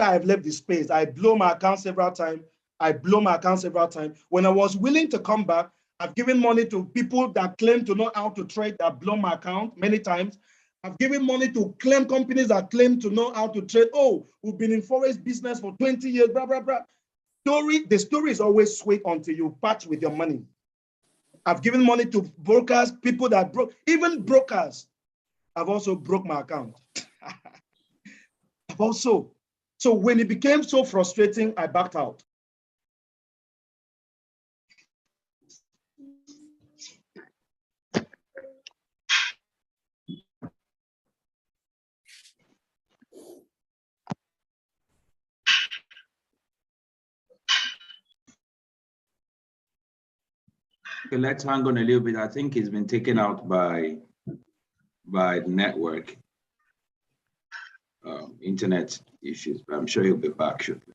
I've left the space. I blow my account several times. When I was willing to come back, I've given money to people that claim to know how to trade that blow my account many times. I've given money to claim companies that claim to know how to trade. Oh, we've been in forex business for 20 years, blah, blah, blah. The story is always sweet until you part with your money. I've given money to brokers, people that broke, even brokers. I've also broke my account. So when it became so frustrating, I backed out. Okay, let's hang on a little bit. I think it's been taken out by the network, internet issues, but I'm sure he'll be back shortly.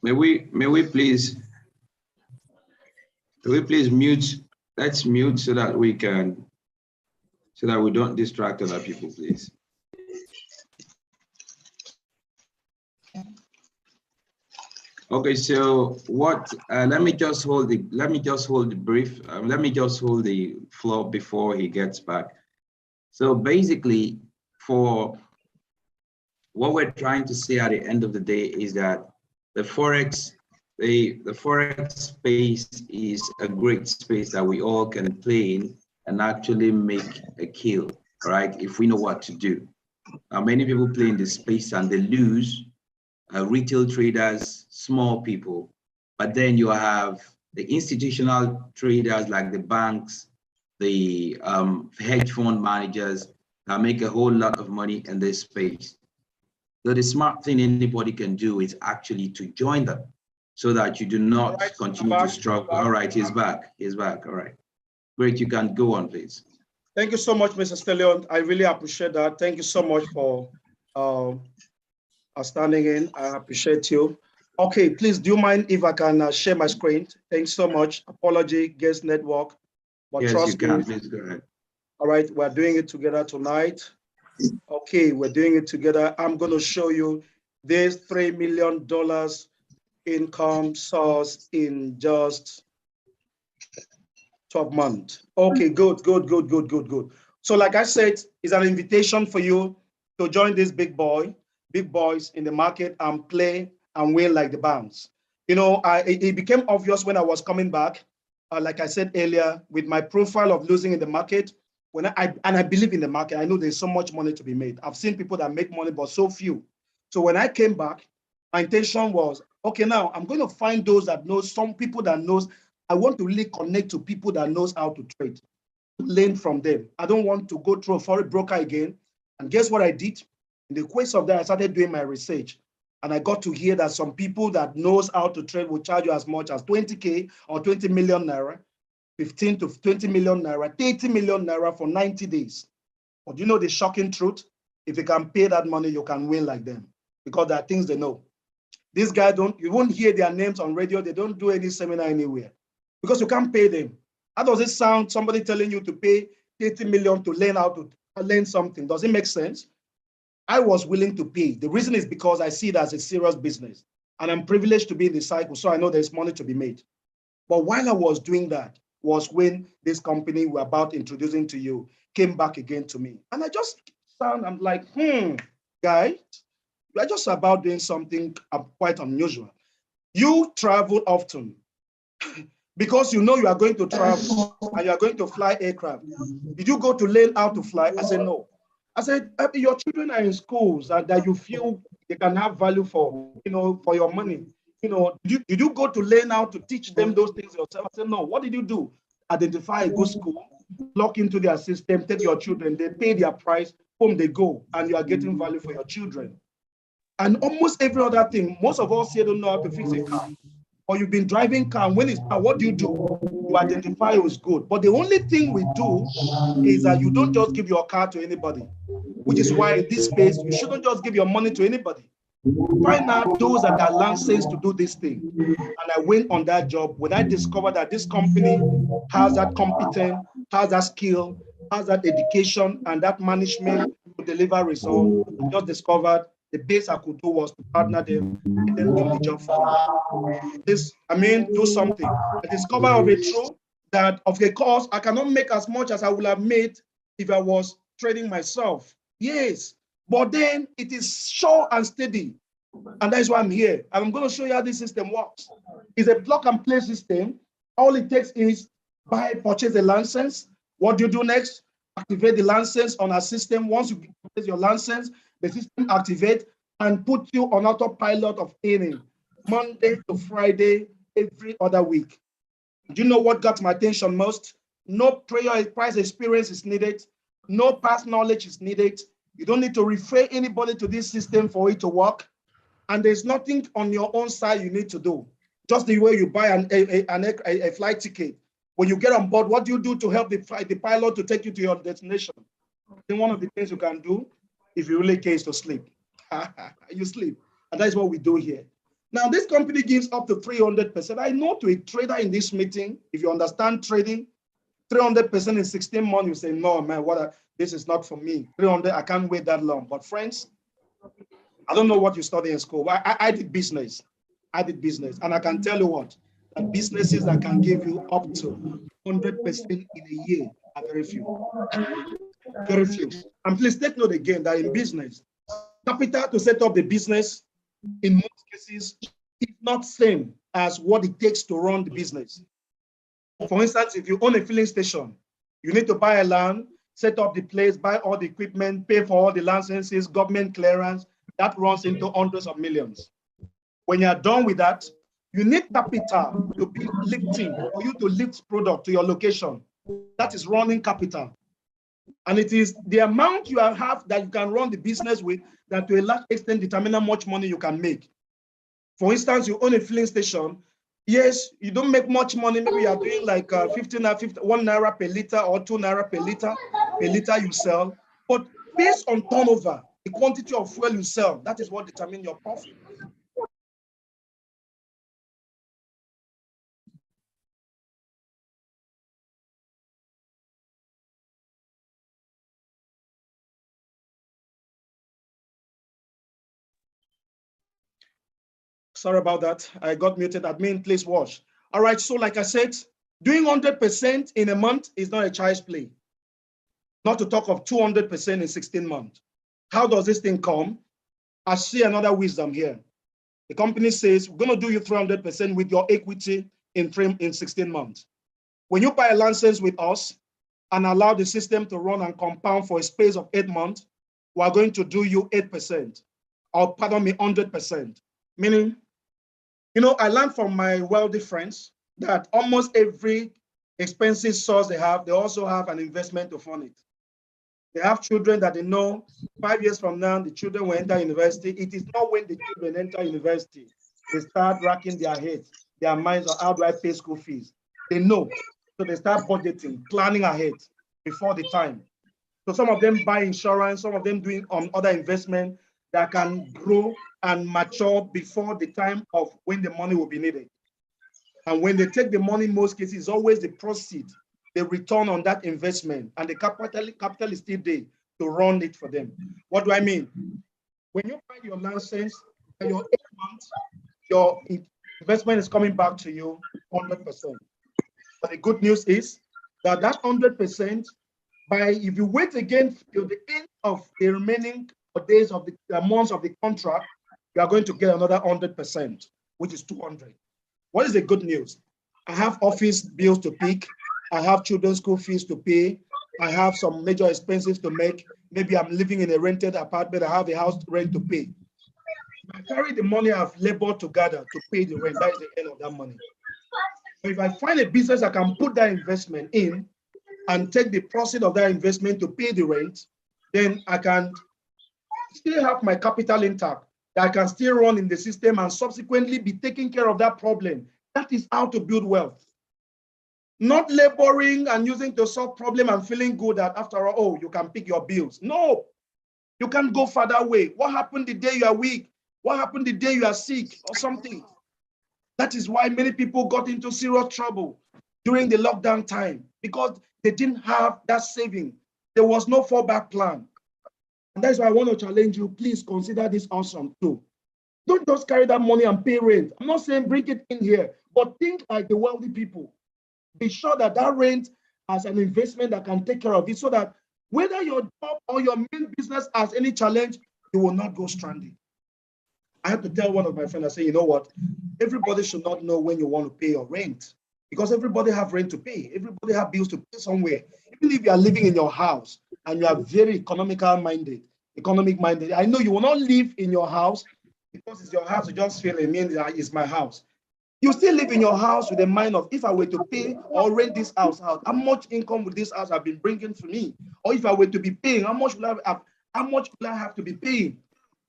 May we please mute? Let's mute so that we don't distract other people, please. Okay, so what? Let me just hold the brief. Let me just hold the floor before he gets back. So basically, for what we're trying to say at the end of the day is that the forex space is a great space that we all can play in and actually make a kill, right? If we know what to do. Many people play in this space and they lose. Retail traders, small people, but then you have the institutional traders like the banks, the hedge fund managers that make a whole lot of money in this space. So the smart thing anybody can do is actually to join them so that you do not continue to struggle. All right, he's back. All right. Great, you can go on, please. Thank you so much, Mr. Stallone. I really appreciate that. Thank you so much for standing in. I appreciate you. Okay, please, do you mind if I can share my screen? Thanks so much. Apology, guest network. But yes, trust you can. me. Please go ahead. All right, we're doing it together tonight. Okay, we're doing it together. I'm going to show you this $3 million income source in just 12 months. Okay, good. So like I said, it's an invitation for you to join this big boys in the market and play and win like the banks. You know, it became obvious when I was coming back, like I said earlier, with my profile of losing in the market, I believe in the market. I know there's so much money to be made. I've seen people that make money, but so few. So when I came back, my intention was, okay, now I'm going to find those that know, some people that knows. I want to really connect to people that knows how to trade, learn from them. I don't want to go through a foreign broker again. And guess what I did? In the course of that, I started doing my research. And I got to hear that some people that knows how to trade will charge you as much as 20K or 20 million naira, 15 to 20 million naira, 30 million naira for 90 days. But you know the shocking truth? If you can pay that money, you can win like them because there are things they know. These guys you won't hear their names on radio. They don't do any seminar anywhere because you can't pay them. How does it sound? Somebody telling you to pay 30 million to learn how to learn something. Does it make sense? I was willing to pay. The reason is because I see it as a serious business and I'm privileged to be in the cycle. So I know there's money to be made. But while I was doing that was when this company we're about introducing to you came back again to me. And I just sound, I'm like, guy, you're just about doing something quite unusual. You travel often because you know you are going to travel and you are going to fly aircraft. Did you go to learn how to fly? I said, no. I said, your children are in schools and that you feel they can have value for, for your money. Did you go to learn how to teach them those things yourself? I said, no. What did you do? Identify a good school, lock into their system, take your children, they pay their price, home they go, and you are getting value for your children. And almost every other thing, most of us here don't know how to fix a car. Or you've been driving car, and when it's bad, what do? You identify who's good. But the only thing we do is that you don't just give your car to anybody, which is why in this space, you shouldn't just give your money to anybody. Find out those that are licensed to do this thing. And I went on that job. When I discovered that this company has that competence, has that skill, has that education, and that management to deliver results, I just discovered the best I could do was to partner them and then do the job for me. Do something. I discovered of a truth that of a course, I cannot make as much as I would have made if I was trading myself. Yes, but then it is sure and steady. And that's why I'm here. And I'm going to show you how this system works. It's a plug and play system. All it takes is purchase a license. What do you do next? Activate the license on our system. Once you purchase your license, the system activate and put you on autopilot of earning Monday to Friday, every other week. Do you know what got my attention most? No price experience is needed. No past knowledge is needed. You don't need to refer anybody to this system for it to work. And there's nothing on your own side you need to do. Just the way you buy a flight ticket. When you get on board, what do you do to help the pilot to take you to your destination? Then one of the things you can do, if you really care, is to sleep. You sleep. And that's what we do here. Now, this company gives up to 300%. I know to a trader in this meeting, if you understand trading, 300% in 16 months, you say, no, man, this is not for me. 300, I can't wait that long. But friends, I don't know what you study in school. I did business. I did business. And I can tell you what, that businesses that can give you up to 100% in a year are very few. Very few. And please take note again that in business, capital to set up the business, in most cases, is not same as what it takes to run the business. For instance, if you own a filling station, you need to buy a land, set up the place, buy all the equipment, pay for all the licenses, government clearance. That runs into hundreds of millions. When you're done with that, you need capital to be lifting, for you to lift product to your location. That is running capital. And it is the amount you have that you can run the business with that to a large extent determine how much money you can make. For instance, you own a filling station. Yes, you don't make much money. Maybe you are doing like 1 naira per liter or 2 naira per liter you sell. But based on turnover, the quantity of fuel you sell, that is what determines your profit. Sorry about that. I got muted. Admin, please watch. All right. So like I said, doing 100% in a month is not a child's play. Not to talk of 200% in 16 months. How does this thing come? I see another wisdom here. The company says, we're going to do you 300% with your equity in 16 months. When you buy a license with us and allow the system to run and compound for a space of 8 months, we're going to do you 8%, or pardon me, 100%. Meaning, I learned from my wealthy friends that almost every expensive source they also have an investment to fund it. They have children that they know 5 years from now, the children will enter university. It is not when the children enter university, they start racking their heads, their minds on how do I pay school fees. They know. So they start budgeting, planning ahead before the time. So some of them buy insurance, some of them doing other investment that can grow and mature before the time of when the money will be needed. And when they take the money, in most cases, it's always the proceed, the return on that investment, and the capital is still there to run it for them. What do I mean? When you buy your license and your 8 months, your investment is coming back to you 100%. But the good news is that 100%, if you wait again till the end of the remaining days of the months of the contract, you are going to get another 100%, which is 200. What is the good news? I have office bills to pick. I have children's school fees to pay. I have some major expenses to make. Maybe I'm living in a rented apartment. I have a house rent to pay. I carry the money I've labored to gather to pay the rent. That is the end of that money. So if I find a business I can put that investment in and take the profit of that investment to pay the rent, then I can still have my capital intact, that I can still run in the system and subsequently be taking care of that problem. That is how to build wealth. Not laboring and using to solve problem and feeling good that after all, you can pick your bills. No, you can't go further away. What happened the day you are weak? What happened the day you are sick or something? That is why many people got into serious trouble during the lockdown time, because they didn't have that saving. There was no fallback plan. And that's why I want to challenge you. Please consider this awesome too. Don't just carry that money and pay rent. I'm not saying bring it in here, but think like the wealthy people. Be sure that that rent as an investment that can take care of it, so that whether your job or your main business has any challenge, you will not go stranded. I have to tell one of my friends, I say, you know what? Everybody should not know when you want to pay your rent, because everybody have rent to pay. Everybody have bills to pay somewhere. Even if you are living in your house and you are very economic minded, I know you will not live in your house because it's your house. You just feel, it means it's my house. You still live in your house with a mind of, if I were to pay or rent this house out, how much income would this house have been bringing for me? Or if I were to be paying, how much will I have to be paying?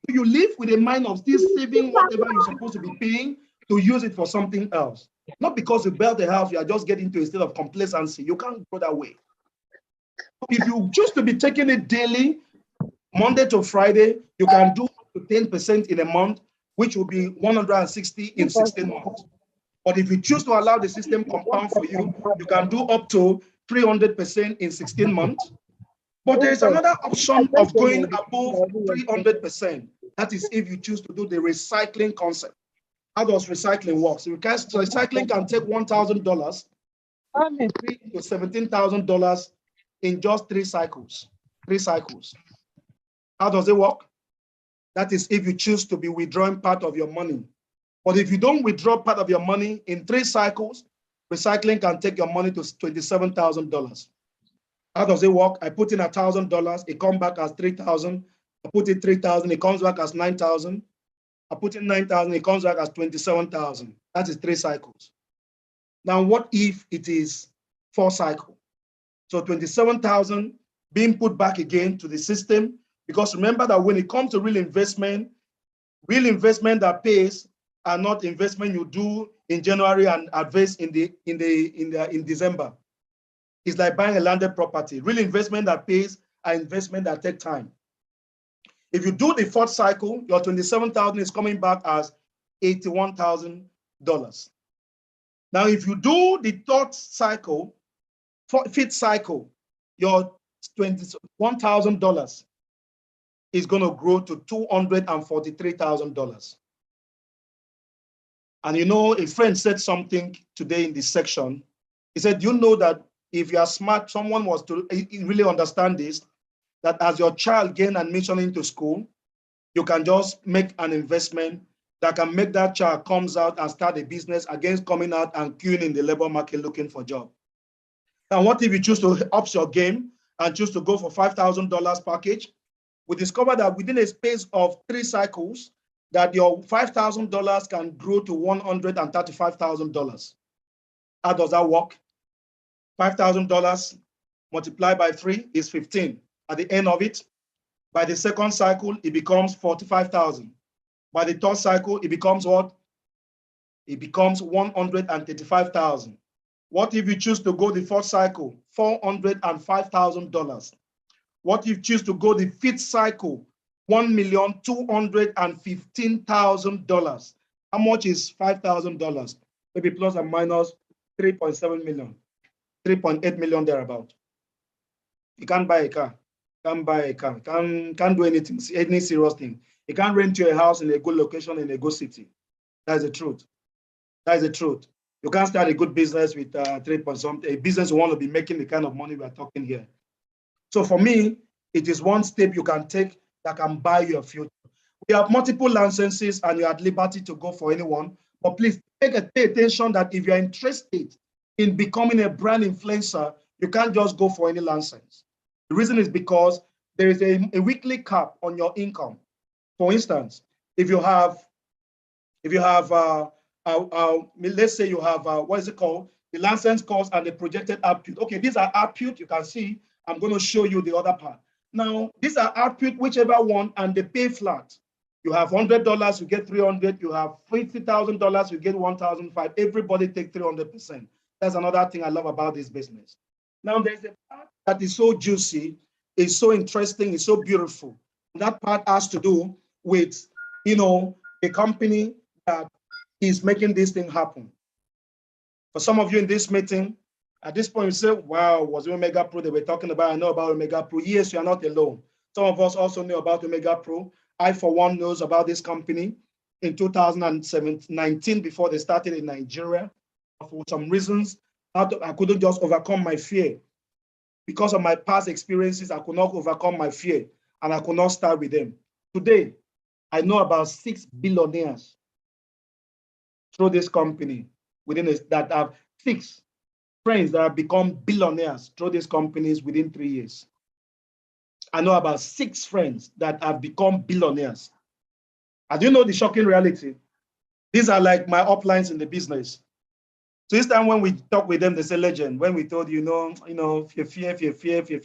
You live with a mind of still saving whatever you're supposed to be paying to use it for something else. Not because you built a house, you are just getting to a state of complacency. You can't go that way. If you choose to be taking it daily, Monday to Friday, you can do up to 10% in a month, which will be 160 in 16 months. But if you choose to allow the system compound for you, you can do up to 300% in 16 months. But there is another option of going above 300%. That is if you choose to do the recycling concept. How does recycling work? So recycling can take $1,000 to $17,000 in just 3 cycles. 3 cycles. How does it work? That is if you choose to be withdrawing part of your money. But if you don't withdraw part of your money in 3 cycles, recycling can take your money to $27,000. How does it work? I put in $1,000, it comes back as 3,000. I put in 3,000, it comes back as 9,000. I put in 9,000, it comes back as 27,000. That is 3 cycles. Now, what if it is 4 cycles? So 27,000 being put back again to the system, because remember that when it comes to real investment that pays are not investment you do in January and advance in December. It's like buying a landed property. Real investment that pays are investment that take time. If you do the 4th cycle, your 27,000 is coming back as $81,000. Now, if you do the 3rd cycle, 5th cycle, your $21,000 is going to grow to $243,000. And you know, a friend said something today in this section. He said, you know that if you are smart, someone was to really understand this, that as your child gain admission into school, you can just make an investment that can make that child comes out and start a business against coming out and queuing in the labor market looking for a job. And what if you choose to up your game and choose to go for $5,000 package? We discovered that within a space of 3 cycles, that your $5,000 can grow to $135,000. How does that work? $5,000 multiplied by 3 is 15. At the end of it, by the 2nd cycle, it becomes 45,000. By the 3rd cycle, it becomes what? It becomes 135,000. What if you choose to go the 4th cycle? $405,000. What if you choose to go the 5th cycle? $1,215,000. How much is $5,000? Maybe plus and minus 3.7 million, 3.8 million thereabout. You can't buy a car, can't buy a car, can't do anything, any serious thing. You can't rent you a house in a good location in a good city. That's the truth. That is the truth. You can't start a good business with 3 point something, a business you want to be making the kind of money we are talking here. So for me, it is one step you can take that can buy your future. We have multiple licenses and you're at liberty to go for anyone, but please pay attention that if you're interested in becoming a brand influencer, you can't just go for any license. The reason is because there is a weekly cap on your income. For instance, if you have, let's say you have, what is it called? The license cost and the projected output. Okay, these are output, you can see. I'm going to show you the other part. Now, these are output, whichever one, and they pay flat. You have $100, you get 300. You have $50,000, you get 1,005. Everybody take 300%. That's another thing I love about this business. Now, there's a part that is so juicy, it's so interesting, it's so beautiful. And that part has to do with, you know, a company that is making this thing happen. For some of you in this meeting, at this point, you say, wow, was it Omega Pro they were talking about? I know about Omega Pro. Yes, you are not alone. Some of us also know about Omega Pro. I, for one, knows about this company in 2019 before they started in Nigeria. For some reasons, I couldn't just overcome my fear. Because of my past experiences, I could not overcome my fear and I could not start with them. Today, I know about 6 billionaires through this company within this, that have 6 friends that have become billionaires through these companies within 3 years. I know about 6 friends that have become billionaires. And do you know the shocking reality? These are like my uplines in the business. So this time when we talk with them, they say, legend, when we told you, fear,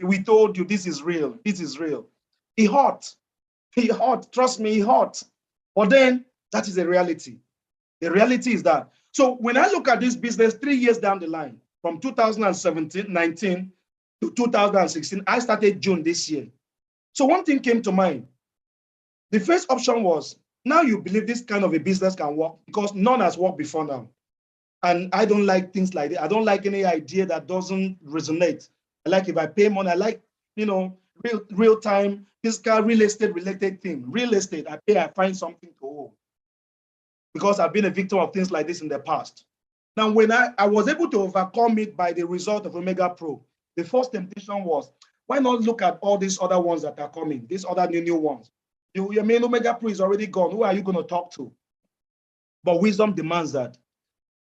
we told you this is real, this is real. He hurt, trust me, he hurt. But then that is a reality. The reality is that. So when I look at this business 3 years down the line, from 19 to 2016, I started June this year. So one thing came to mind. The first option was, now you believe this kind of a business can work because none has worked before now. And I don't like things like that. I don't like any idea that doesn't resonate. I like if I pay money, I like, real time, physical real estate related thing. Real estate, I pay, I find something to own. Because I've been a victim of things like this in the past. Now, when I was able to overcome it by the result of Omega Pro, the first temptation was, why not look at all these other ones that are coming, these other new ones? Your main Omega Pro is already gone. Who are you going to talk to? But wisdom demands that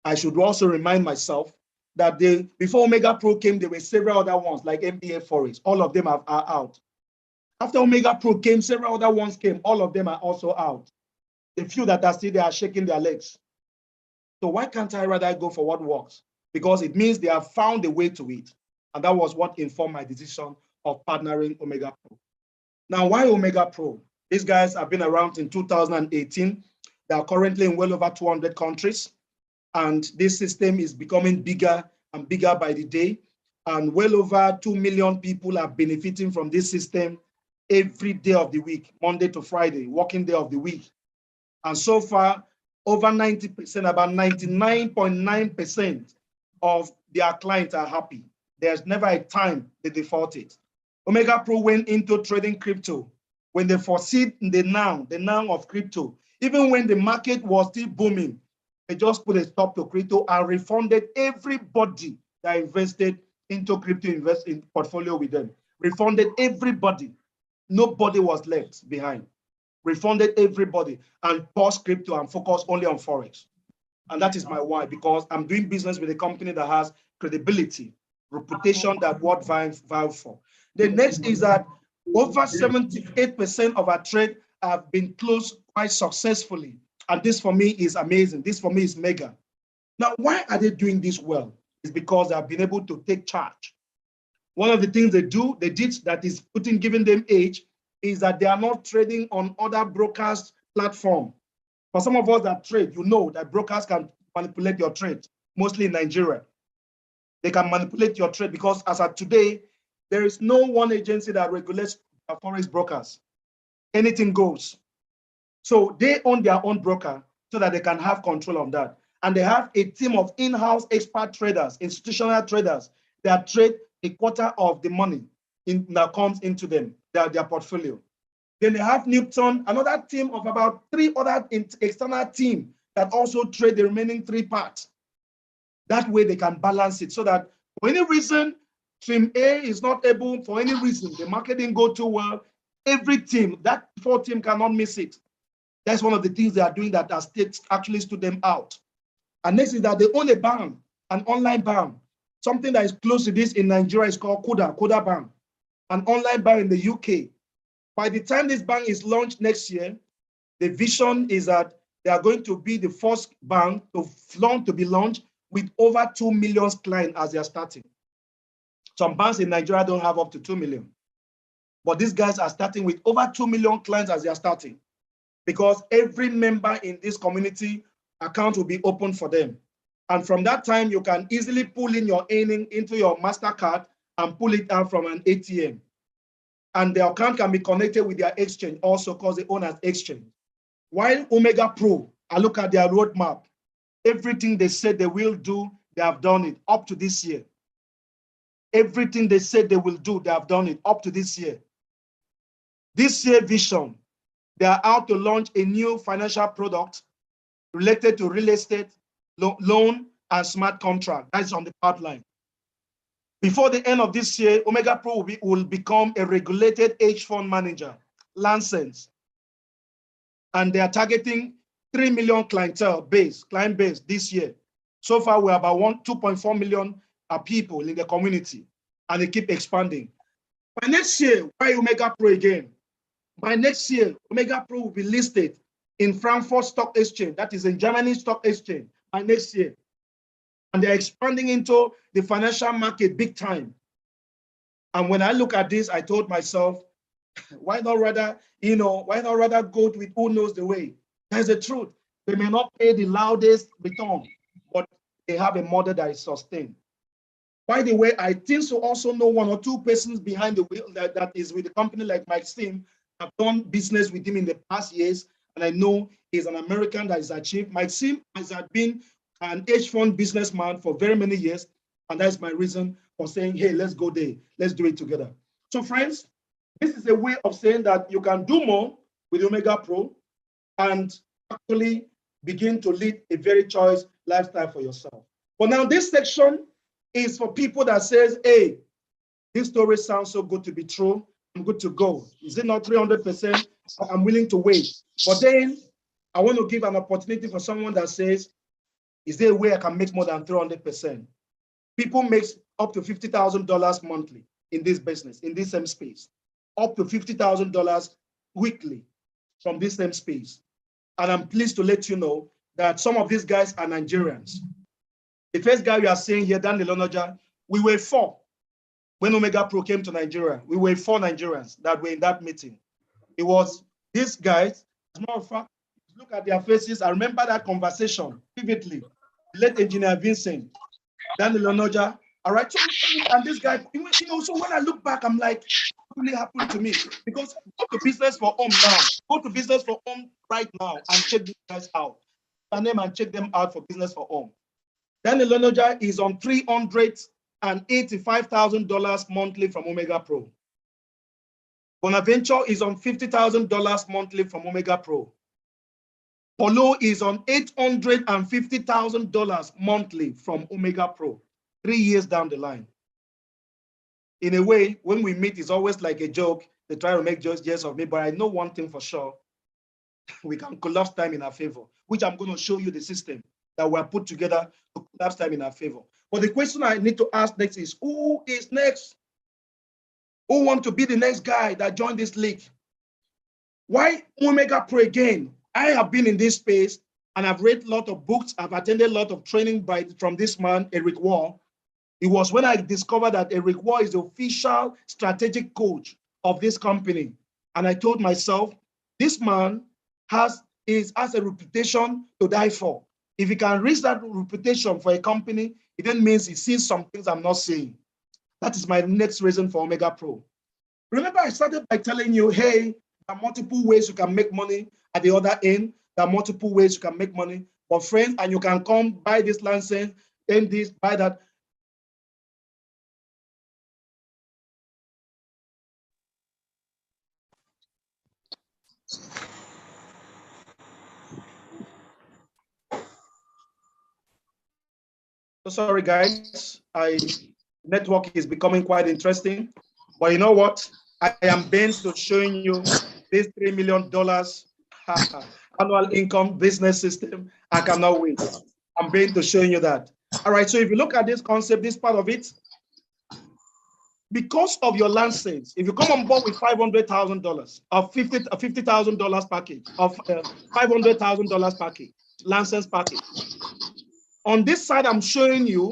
I should also remind myself that before Omega Pro came, there were several other ones like MBA Forest. All of them are out. After Omega Pro came, several other ones came. All of them are also out. The few that are still there are shaking their legs. So why can't I rather go for what works? Because it means they have found a way to it. And that was what informed my decision of partnering Omega Pro. Now, why Omega Pro? These guys have been around in 2018. They are currently in well over 200 countries. And this system is becoming bigger and bigger by the day. And well over 2 million people are benefiting from this system every day of the week, Monday to Friday, working day of the week. And so far, over 90%, about 99.9% of their clients are happy. There's never a time they defaulted. Omega Pro went into trading crypto when they foresee the now of crypto. Even when the market was still booming, they just put a stop to crypto and refunded everybody that invested into crypto investing portfolio with them. Refunded everybody. Nobody was left behind. Refunded everybody and paused crypto and focus only on Forex. And that is my why, because I'm doing business with a company that has credibility, reputation that what value for. The next is that over 78% of our trade have been closed quite successfully. And this for me is amazing. This for me is mega. Now, why are they doing this well? It's because they have been able to take charge. One of the things they did that is giving them edge is that they are not trading on other brokers' platform. For some of us that trade, you know that brokers can manipulate your trade, mostly in Nigeria. They can manipulate your trade because as of today, there is no one agency that regulates forex brokers. Anything goes. So they own their own broker so that they can have control of that. And they have a team of in-house expert traders, institutional traders that trade a quarter of the money that comes into them, their portfolio. Then they have Newton, another team of about 3 other external teams that also trade the remaining 3 parts. That way they can balance it so that for any reason, Team A is not able, for any reason, the market didn't go too well, every team, that 4 team cannot miss it. That's one of the things they are doing that has actually stood them out. And next is that they own a bank, an online bank. Something that is close to this in Nigeria is called Kuda Bank, an online bank in the UK. By the time this bank is launched next year, the vision is that they are going to be the first bank to be launched with over 2 million clients as they are starting. Some banks in Nigeria don't have up to 2 million. But these guys are starting with over 2 million clients as they are starting, because every member in this community account will be open for them. And from that time, you can easily pull in your earning into your MasterCard and pull it out from an ATM. And their account can be connected with their exchange also because they own an exchange. While Omega Pro, I look at their roadmap. Everything they said they will do, they have done it up to this year. Everything they said they will do, they have done it up to this year. This year vision, they are out to launch a new financial product related to real estate, loan, and smart contract. That's on the pipeline. Before the end of this year, Omega Pro will become a regulated hedge fund manager, licensed. And they are targeting 3 million client base this year. So far, we're about 2.4 million people in the community, and they keep expanding. By next year, why Omega Pro again? By next year, Omega Pro will be listed in Frankfurt Stock Exchange, that is in Germany Stock Exchange, by next year. And they're expanding into the financial market big time. And when I look at this, I told myself, why not rather go with who knows the way? That's the truth. They may not pay the loudest return, but they have a model that is sustained. By the way, I think to also know one or two persons behind the wheel that is with the company like Mike Sim. I've done business with him in the past years, and I know he's an American that is achieved. Mike Sim has been an hedge fund businessman for very many years, and that's my reason for saying, hey, let's go there. Let's do it together. So friends, this is a way of saying that you can do more with Omega Pro and actually begin to lead a very choice lifestyle for yourself. But now this section is for people that says, hey, this story sounds so good to be true. I'm good to go. Is it not 300%? I'm willing to wait. But then I want to give an opportunity for someone that says, is there a way I can make more than 300%? People make up to $50,000 monthly in this business, in this same space, up to $50,000 weekly from this same space. And I'm pleased to let you know that some of these guys are Nigerians. The first guy we are seeing here, Dan Lelonoja, we were 4 when Omega Pro came to Nigeria. We were 4 Nigerians that were in that meeting. It was these guys. As a matter of fact, look at their faces. I remember that conversation vividly. Late Engineer Vincent, Dan Lelonoja. All right, so, and this guy, so when I look back, I'm like, what really happened to me? Because go to business for home now. Go to business for home right now and check these guys out. Their name and check them out for business for home. Daniel Lelonoja is on $385,000 monthly from Omega Pro. Bonaventure is on $50,000 monthly from Omega Pro. Polo is on $850,000 monthly from Omega Pro, 3 years down the line. In a way, when we meet, it's always like a joke. They try to make jokes of me, but I know one thing for sure. We can collapse time in our favor, which I'm going to show you the system that were put together to collapse time in our favor. But the question I need to ask next is, who is next? Who want to be the next guy that joined this league? Why Omega Pro again? I have been in this space and I've read a lot of books. I've attended a lot of training from this man, Eric Wall. It was when I discovered that Eric Wall is the official strategic coach of this company. And I told myself, this man has a reputation to die for. If he can reach that reputation for a company, it then means he sees some things I'm not seeing. That is my next reason for Omega Pro. Remember, I started by telling you, hey, there are multiple ways you can make money at the other end. There are multiple ways you can make money. But friends, and you can come buy this license, then this, buy that. So sorry, guys. Network is becoming quite interesting. But you know what? I am bent to showing you this $3 million annual income business system. I cannot wait. I'm bent to showing you that. All right, so if you look at this concept, this part of it, because of your license, if you come on board with $500,000 of $50,000 package, of $500,000 package, license package, on this side, I'm showing you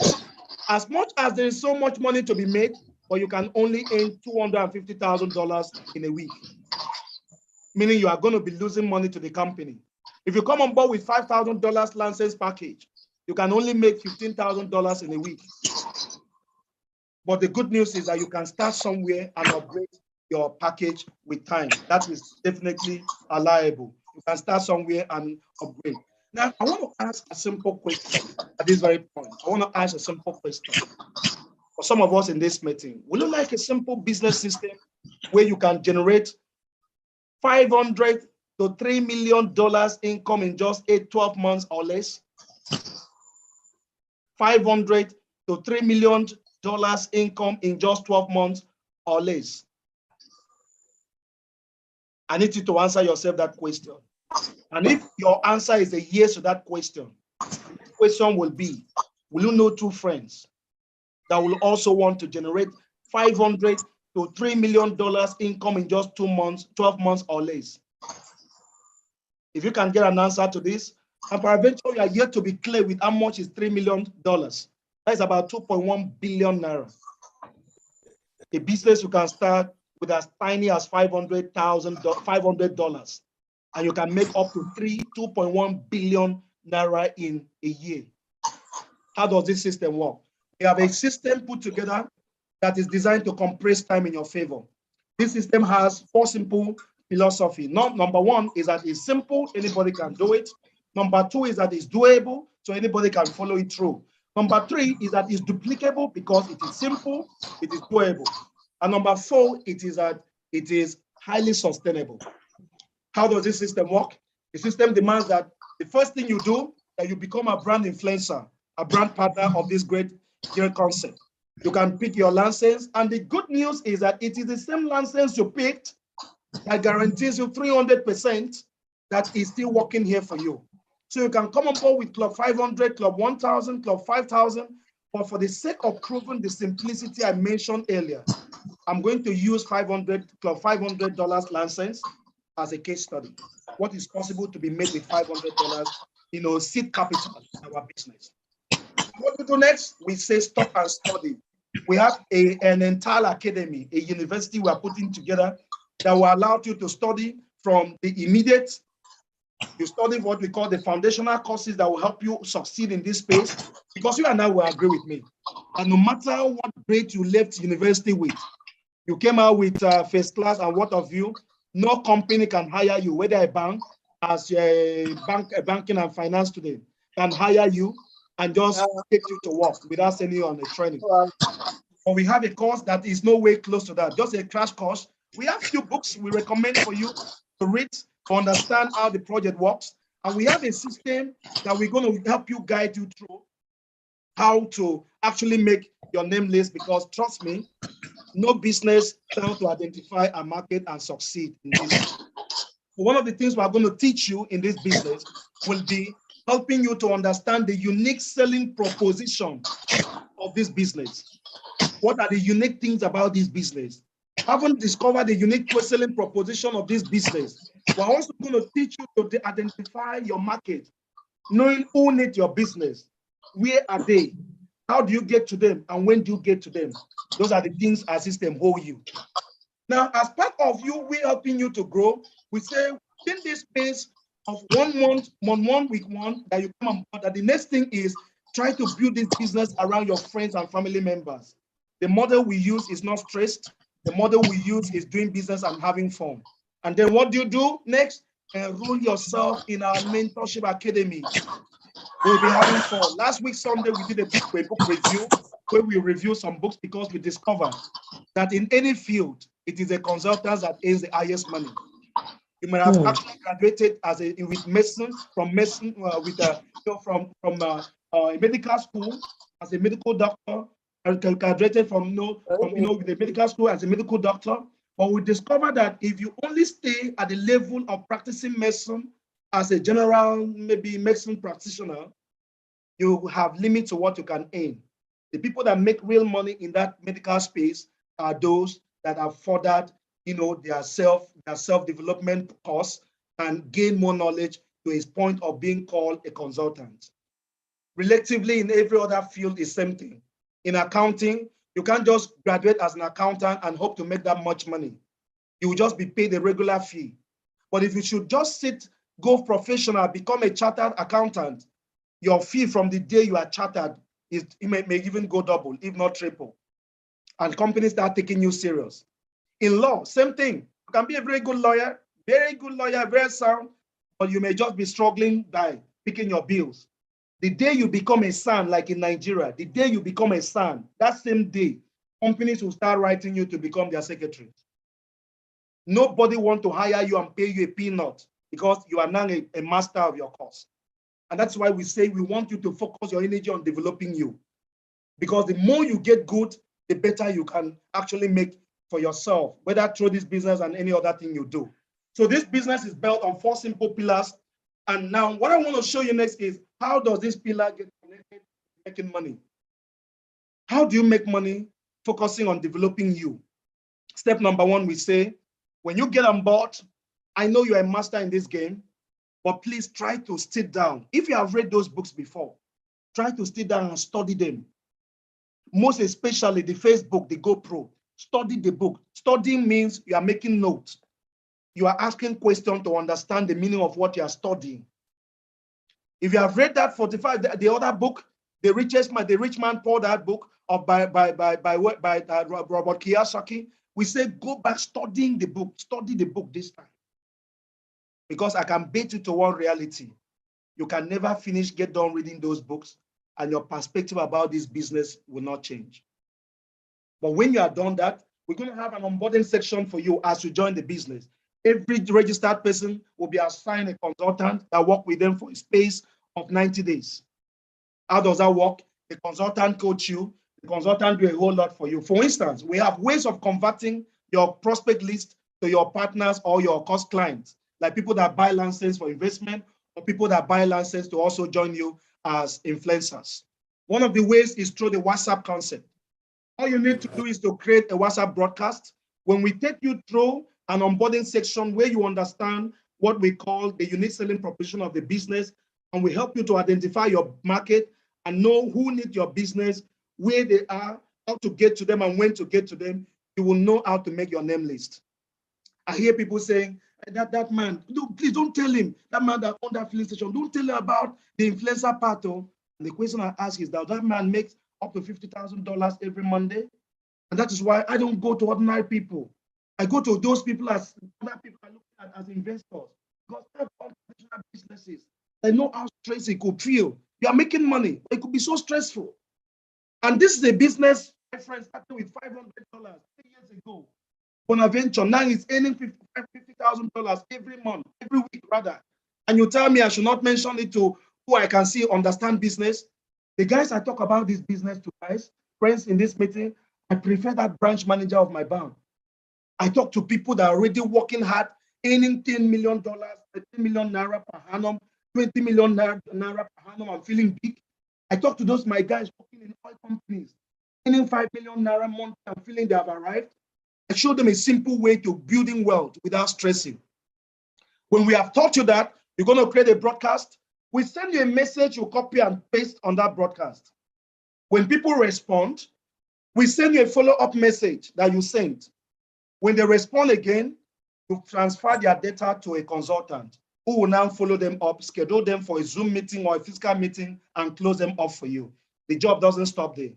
as much as there is so much money to be made, but you can only earn $250,000 in a week, meaning you are going to be losing money to the company. If you come on board with $5,000 license package, you can only make $15,000 in a week. But the good news is that you can start somewhere and upgrade your package with time. That is definitely allowable. You can start somewhere and upgrade. Now, I want to ask a simple question at this very point. I want to ask a simple question for some of us in this meeting. Would you like a simple business system where you can generate 500 to $3 million income in just 12 months or less? 500 to $3 million income in just 12 months or less? I need you to answer yourself that question. And if your answer is a yes to that question, the question will be, will you know two friends that will also want to generate 500 to $3 million income in just 2 months, 12 months or less? If you can get an answer to this, and peradventure you are yet to be clear with how much is $3 million. That's about 2.1 billion naira. A business you can start with as tiny as $500, and you can make up to 2.1 billion naira in a year. How does this system work? We have a system put together that is designed to compress time in your favor. This system has 4 simple philosophy. Number 1 is that it's simple, anybody can do it. Number 2 is that it's doable, so anybody can follow it through. Number 3 is that it's duplicable because it is simple, it is doable. And number 4, it is that it is highly sustainable. How does this system work? The system demands that the first thing you do, that you become a brand influencer, a brand partner of this great concept. You can pick your license, and the good news is that it is the same license you picked that guarantees you 300% that is still working here for you. So you can come on board with Club 500, Club 1000, Club 5000, but for the sake of proving the simplicity I mentioned earlier, I'm going to use Club $500 license as a case study. What is possible to be made with $500, seed capital in our business. What we do next? We say stop and study. We have an entire academy, a university we are putting together that will allow you to study from the immediate. You study what we call the foundational courses that will help you succeed in this space, because you and I will agree with me. And no matter what grade you left university with, you came out with first class and what of you, no company can hire you, whether a bank, as a banking and finance student, can hire you and just take you to work without sending you on a training. But we have a course that is no way close to that, just a crash course. We have few books we recommend for you to read to understand how the project works. And we have a system that we're going to help you, guide you through how to actually make your name list, because trust me, no business fails to identify a market and succeed in this. One of the things we're going to teach you in this business will be helping you to understand the unique selling proposition of this business. What are the unique things about this business? Haven't discovered the unique selling proposition of this business. We're also going to teach you to identify your market, knowing who needs your business, where are they, how do you get to them, and when do you get to them. Those are the things our system hold you. Now, as part of you, we're helping you to grow. We say in this space of 1 month, 1 week, that you come on board, that the next thing is try to build this business around your friends and family members. The model we use is not stressed. The model we use is doing business and having fun. And then what do you do next? Enroll yourself in our mentorship academy. We'll be having fun. Last week, Sunday, we did a book review where we review some books, because we discovered that in any field, it is a consultant that earns the highest money. You may have actually graduated with medicine, from a medical school as a medical doctor, and graduated from the medical school as a medical doctor. But we discovered that if you only stay at the level of practicing medicine as a general, maybe medicine practitioner, you have limits to what you can earn. The people that make real money in that medical space are those that have furthered, their self-development course and gain more knowledge to a point of being called a consultant. Relatively, in every other field, is same thing. In accounting, you can't just graduate as an accountant and hope to make that much money. You will just be paid a regular fee. But if you should just go professional, become a chartered accountant, your fee from the day you are chartered may even go double, if not triple. And companies start taking you serious. In law, same thing. You can be a very good lawyer, very sound, or you may just be struggling by picking your bills. The day you become a son, like in Nigeria, the day you become a son, that same day, companies will start writing you to become their secretary. Nobody want to hire you and pay you a peanut because you are now a master of your course. And that's why we say we want you to focus your energy on developing you. Because the more you get good, the better you can actually make for yourself, whether through this business and any other thing you do. So this business is built on 4 simple pillars. And now what I want to show you next is how does this pillar get connected to making money? How do you make money focusing on developing you? Step number 1, we say, when you get on board, I know you're a master in this game, but please try to sit down. If you have read those books before, try to sit down and study them. Most especially the Facebook, the GoPro. Study the book. Studying means you are making notes. You are asking questions to understand the meaning of what you are studying. If you have read that 45, the other book, The Rich Man Poor Dad book of by Robert Kiyosaki, we say go back studying the book. Study the book this time. Because I can bet you to one reality. You can never get done reading those books, and your perspective about this business will not change. But when you are done that, we're going to have an onboarding section for you as you join the business. Every registered person will be assigned a consultant that work with them for a space of 90 days. How does that work? The consultant coach you, the consultant do a whole lot for you. For instance, we have ways of converting your prospect list to your partners or your cost clients, like people that buy licenses for investment or people that buy licenses to also join you as influencers. One of the ways is through the WhatsApp concept. All you need to do is to create a WhatsApp broadcast. When we take you through an onboarding section where you understand what we call the unique selling proposition of the business, and we help you to identify your market and know who needs your business, where they are, how to get to them, and when to get to them, you will know how to make your name list. I hear people saying, that man, please don't tell him, that man that owned that filling station, don't tell him about the influencer part. And the question I ask is, that man makes up to $50,000 every Monday? And that is why I don't go to ordinary people. I go to those people as other people I look at as investors. Because they have traditional businesses. They know how stressful it could feel. You are making money. It could be so stressful. And this is a business, my friend, started with $500 3 years ago. Bonaventure now is earning $50,000 every month, every week rather. And you tell me I should not mention it to who I can see understand business. The guys I talk about this business to, guys, friends in this meeting, I prefer that branch manager of my bank. I talk to people that are already working hard, earning $10 million, 13 million naira per annum, 20 million naira per annum. I'm feeling big. I talk to those my guys working in oil companies, earning 5 million naira a month. I'm feeling they have arrived. I show them a simple way to building wealth without stressing. When we have taught you that, you're going to create a broadcast. We send you a message, you copy and paste on that broadcast. When people respond, we send you a follow-up message that you sent. When they respond again, you transfer their data to a consultant who will now follow them up, schedule them for a Zoom meeting or a physical meeting, and close them up for you. The job doesn't stop there.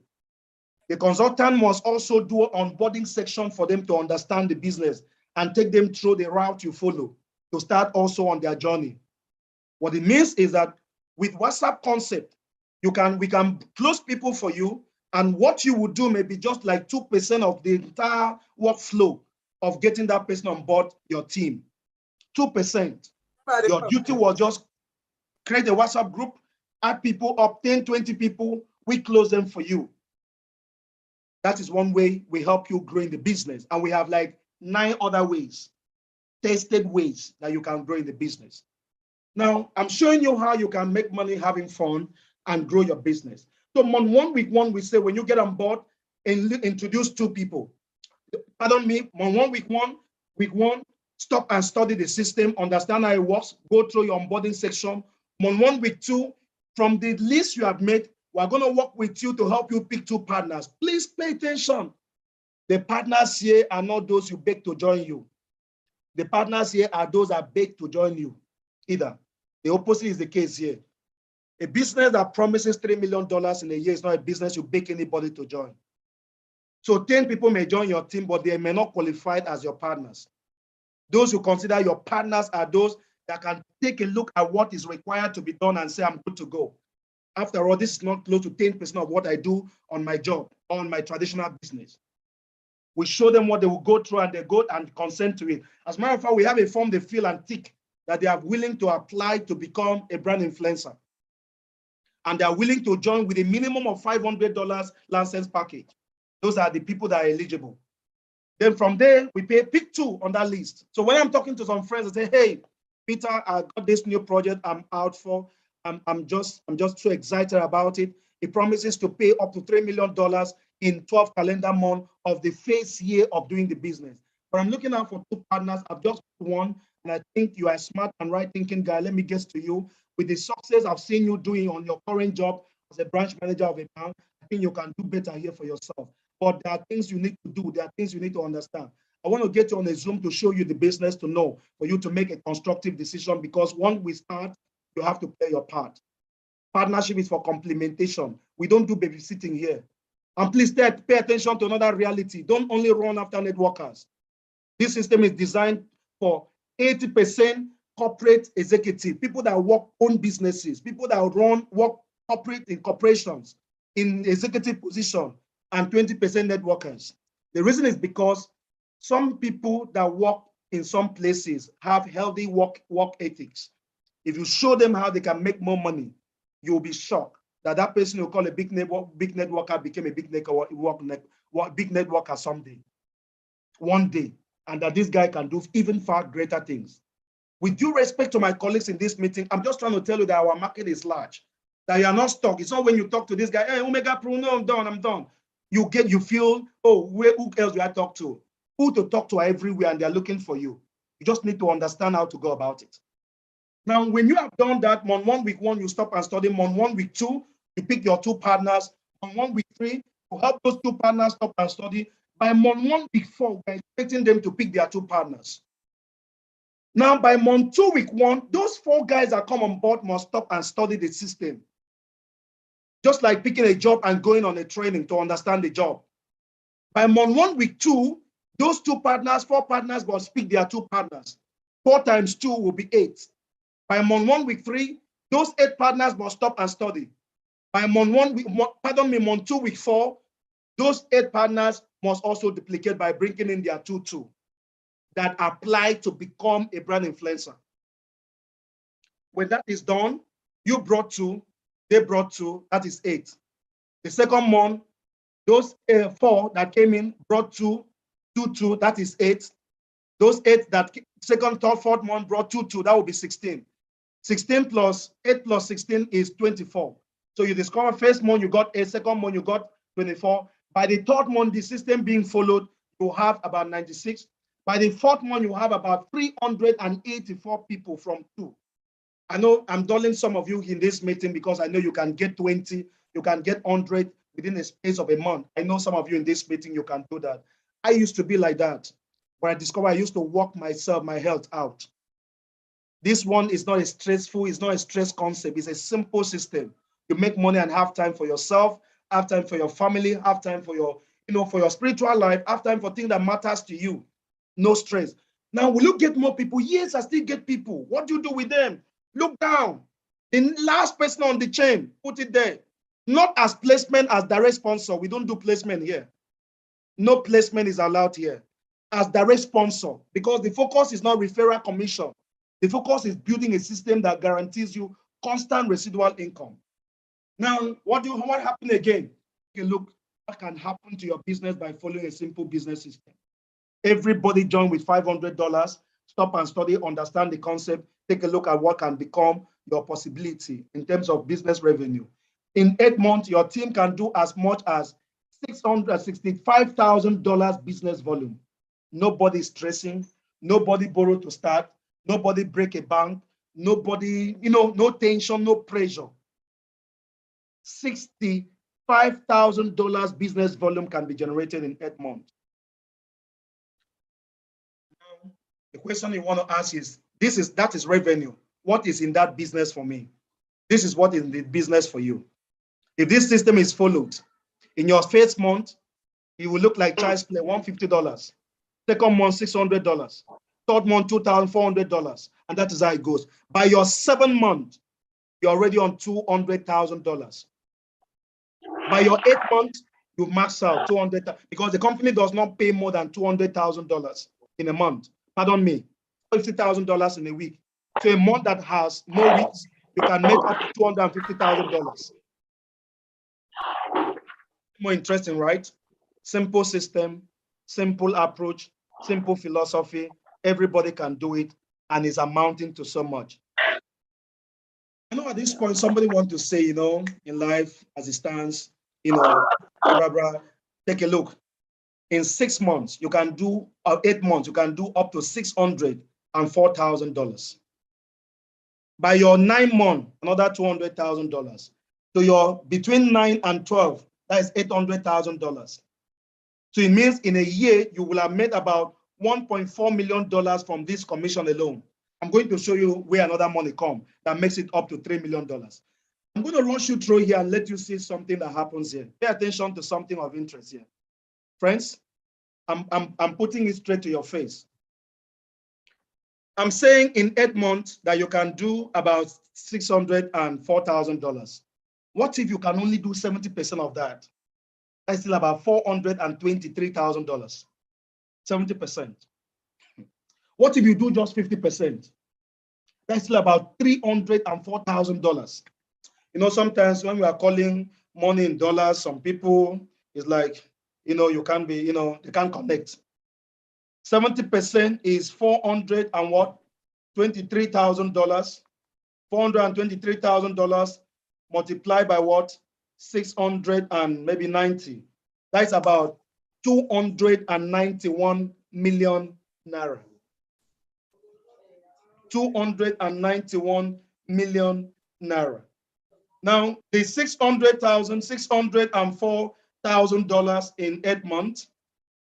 The consultant must also do an onboarding section for them to understand the business and take them through the route you follow to start also on their journey. What it means is that with WhatsApp concept, we can close people for you, and what you would do may be just like 2% of the entire workflow of getting that person on board your team. 2%. Your duty was just create a WhatsApp group, add people up, 10, 20 people, we close them for you. That is one way we help you grow in the business. And we have like 9 other ways, tested ways that you can grow in the business. Now, I'm showing you how you can make money having fun and grow your business. So on week one, we say when you get on board and introduce 2 people. Pardon me, on week one, stop and study the system, understand how it works, go through your onboarding section. On week 2, from the list you have made, we're going to work with you to help you pick 2 partners. Please pay attention. The partners here are not those you beg to join you. The partners here are those that beg to join you either. The opposite is the case here. A business that promises $3 million in a year is not a business you beg anybody to join. So 10 people may join your team, but they may not qualify as your partners. Those who consider your partners are those that can take a look at what is required to be done and say, I'm good to go. After all, this is not close to 10% of what I do on my job, on my traditional business. We show them what they will go through and they go and consent to it. As a matter of fact, we have a form they fill and tick that they are willing to apply to become a brand influencer. And they are willing to join with a minimum of $500 license package. Those are the people that are eligible. Then from there, we pick 2 on that list. So when I'm talking to some friends, I say, hey, Peter, I got this new project I'm out for. I'm just so excited about it. It promises to pay up to $3 million in 12 calendar months of the first year of doing the business. But I'm looking out for 2 partners. I've just one, and I think you are a smart and right thinking guy. Let me guess to you, with the success I've seen you doing on your current job as a branch manager of a bank, I think you can do better here for yourself. But there are things you need to do. There are things you need to understand. I want to get you on a Zoom to show you the business to know, for you to make a constructive decision, because once we start, you have to play your part. Partnership is for complementation. We don't do babysitting here. And please pay attention to another reality. Don't only run after networkers. This system is designed for 80% corporate executive, people that own businesses, people that operate in corporations, in executive position, and 20% networkers. The reason is because some people that work in some places have healthy work ethics. If you show them how they can make more money, you'll be shocked that person you call a big networker became a big networker someday, one day, and that this guy can do even far greater things. With due respect to my colleagues in this meeting, I'm just trying to tell you that our market is large, that you are not stuck. It's not when you talk to this guy, hey, Omega Pro, no, I'm done. You feel, oh, who else do I talk to? Who to talk to everywhere, and they're looking for you. You just need to understand how to go about it. Now, when you have done that, month 1, week 1, you stop and study. Month 1, week 2, you pick your 2 partners. Month 1, week 3, you help those 2 partners stop and study. By month 1, week 4, we're expecting them to pick their 2 partners. Now, by month 2, week 1, those 4 guys that come on board must stop and study the system. Just like picking a job and going on a training to understand the job. By month 1, week 2, those 4 partners must pick their 2 partners. 4 times 2 will be 8. By month 1, week 3, those 8 partners must stop and study. By month 2, week 4, those 8 partners must also duplicate by bringing in their 2 that apply to become a brand influencer. When that is done, you brought 2, they brought 2, that is 8. The second month, those 4 that came in brought 2, that is 8. Those 8 that second, third, fourth month brought 2, that will be 16. 16 plus 8 plus 16 is 24. So you discover first month you got 8, second month you got 24. By the third month, the system being followed, you have about 96. By the fourth month, you have about 384 people from 2. I know I'm dulling some of you in this meeting because I know you can get 20, you can get 100 within the space of a month. I know some of you in this meeting, you can do that. I used to be like that, but I discovered I used to work my health out. This one is not a stressful, it's not a stress concept. It's a simple system. You make money and have time for yourself, have time for your family, have time for your, for your spiritual life, have time for things that matters to you. No stress. Now, will you get more people? Yes, I still get people. What do you do with them? Look down. The last person on the chain, put it there. Not as placement, as direct sponsor. We don't do placement here. No placement is allowed here. As direct sponsor, because the focus is not referral commission. The focus is building a system that guarantees you constant residual income. Now, what happened again? Okay, look, what can happen to your business by following a simple business system? Everybody join with $500, stop and study, understand the concept, take a look at what can become your possibility in terms of business revenue. In 8 months, your team can do as much as $665,000 business volume. Nobody stressing, nobody borrow to start, nobody break a bank, nobody, no tension, no pressure. $65,000 business volume can be generated in 8 months. Now, the question you want to ask is, that is revenue. What is in that business for me? This is what is in the business for you. If this system is followed, in your first month, it will look like child's play, $150. Second month, $600. Third month, $2,400. And that is how it goes. By your 7th month, you're already on $200,000. By your 8th month, you max out 200, because the company does not pay more than $200,000 in a month. Pardon me, $50,000 in a week. So a month that has no weeks, you can make up to $250,000. More interesting, right? Simple system, simple approach, simple philosophy. Everybody can do it, and it's amounting to so much. I know at this point, somebody wants to say, in life as it stands, take a look. In 6 months, you can do, or 8 months, you can do up to $604,000. By your 9 months, another $200,000. So your between 9 and 12, that is $800,000. So it means in a year, you will have made about $1.4 million from this commission alone. I'm going to show you where another money comes that makes it up to $3 million. I'm going to rush you through here and let you see something that happens here. Pay attention to something of interest here. Friends, I'm putting it straight to your face. I'm saying in 8 months that you can do about $604,000. What if you can only do 70% of that? That's still about $423,000. 70%. What if you do just 50%? That's still about $304,000. Sometimes when we are calling money in dollars, some people is like, you can't be, they can't connect. 70% is $423,000. $423,000 multiplied by what? 600 and maybe 90. That's about 291 million naira. 291 million naira. Now, the $604,000 in 8 months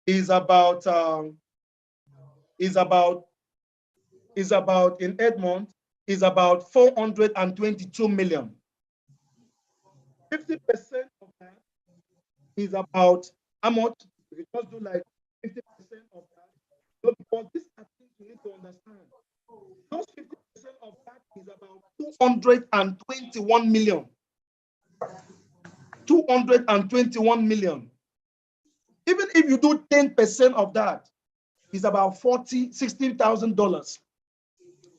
is about in 8 months is about 422 million. 50% of that is about how much? If you just do like 50% of that, because this are things you need to understand. Those 50% of that is about 221 million. 221 million. Even if you do 10% of that, it's about $16,000,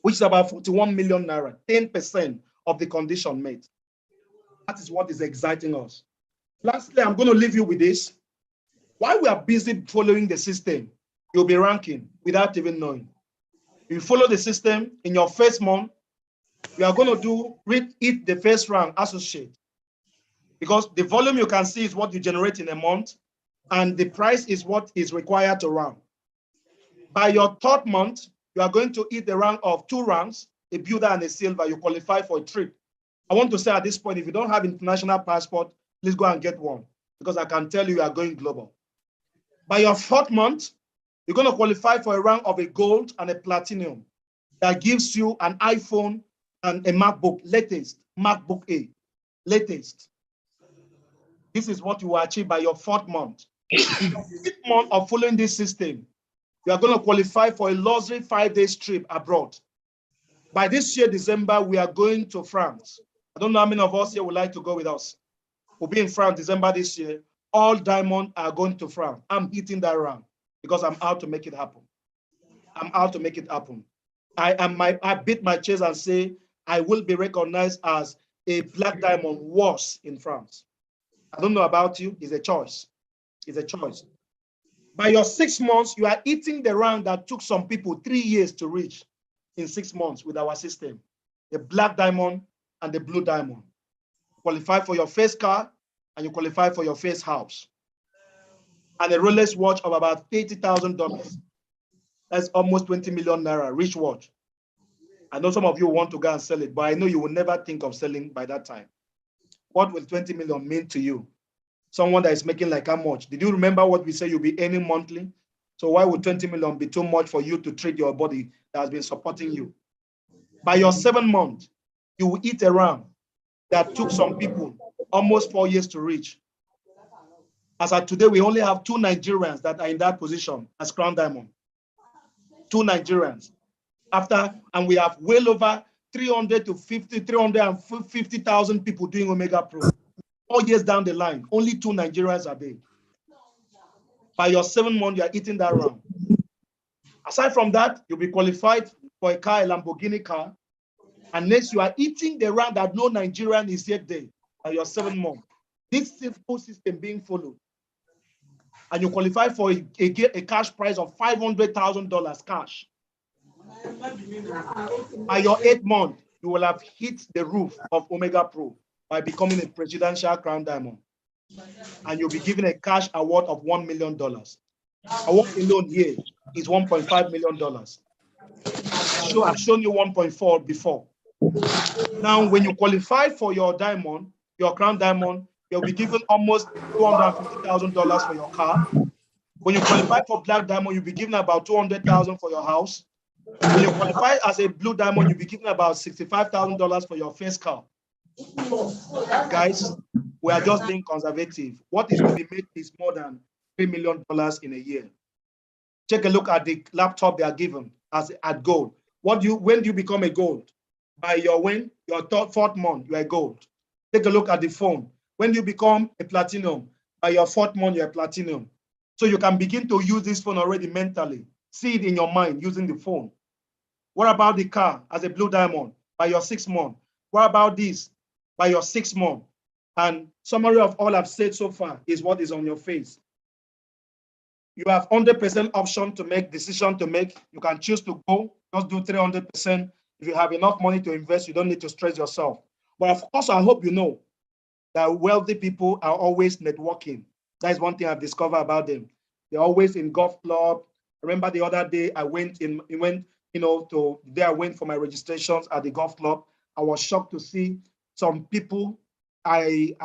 which is about 41 million naira. 10% of the condition made. That is what is exciting us. Lastly, I'm going to leave you with this. While we are busy following the system, you'll be ranking without even knowing. If you follow the system in your first month, you are going to hit the first rank associate. Because the volume you can see is what you generate in a month, and the price is what is required to rank. By your 3rd month, you are going to hit the rank of 2 ranks, a builder and a silver. You qualify for a trip. I want to say at this point, if you don't have international passport, please go and get one, because I can tell you are going global. By your 4th month, you're going to qualify for a rank of a gold and a platinum that gives you an iPhone and a MacBook, latest, MacBook A, latest. This is what you will achieve by your 4th month. In your 5th month of following this system, you are going to qualify for a luxury 5-day trip abroad. By this year, December, we are going to France. I don't know how many of us here would like to go with us. We'll be in France December this year. All diamonds are going to France. I'm hitting that round because I'm out to make it happen. I'm out to make it happen. I beat my chest and say I will be recognized as a black diamond was in France. I don't know about you. It's a choice. It's a choice. By your 6 months, you are hitting the round that took some people 3 years to reach in 6 months with our system. The black diamond and the blue diamond. Qualify for your first car and you qualify for your first house. And a Rolex watch of about $30,000. That's almost 20 million naira, rich watch. I know some of you want to go and sell it, but I know you will never think of selling by that time. What will 20 million mean to you? Someone that is making like how much? Did you remember what we say you'll be earning monthly? So why would 20 million be too much for you to treat your body that has been supporting you? By your 7th month, you will eat a ram that took some people almost 4 years to reach. As of today, we only have 2 Nigerians that are in that position as Crown Diamond. 2 Nigerians. And we have well over 350,000 people doing Omega Pro. 4 years down the line, only 2 Nigerians are there. By your 7th month, you are eating that round. Aside from that, you'll be qualified for a car, a Lamborghini car. And next, you are eating the round that no Nigerian is yet there by your 7th month. This simple system being followed. And you qualify for a cash prize of $500,000 cash. By your 8th month, you will have hit the roof of Omega Pro by becoming a presidential crown diamond. And you'll be given a cash award of $1 million. Award alone here is $1.5 million. I've shown you 1.4 before. Now, when you qualify for your diamond, your crown diamond, you'll be given almost $250,000 for your car. When you qualify for black diamond, you'll be given about $200,000 for your house. When you qualify as a blue diamond, you'll be given about $65,000 for your first car. Guys, we are just being conservative. What is to be made is more than $3 million in a year. Take a look at the laptop they are given as at gold. When do you become a gold? By your 4th month, you are gold. Take a look at the phone. When do you become a platinum? By your 4th month, you are platinum. So you can begin to use this phone already mentally. See it in your mind using the phone. What about the car as a blue diamond? By your 6th month. What about this? By your 6th month. And summary of all I've said so far is what is on your face. You have 100% option to make, decision to make. You can choose to go, just do 300%. If you have enough money to invest, you don't need to stress yourself. But of course, I hope you know that wealthy people are always networking. That is one thing I've discovered about them. They're always in golf club. I remember the other day I went for my registrations at the golf club. I was shocked to see some people I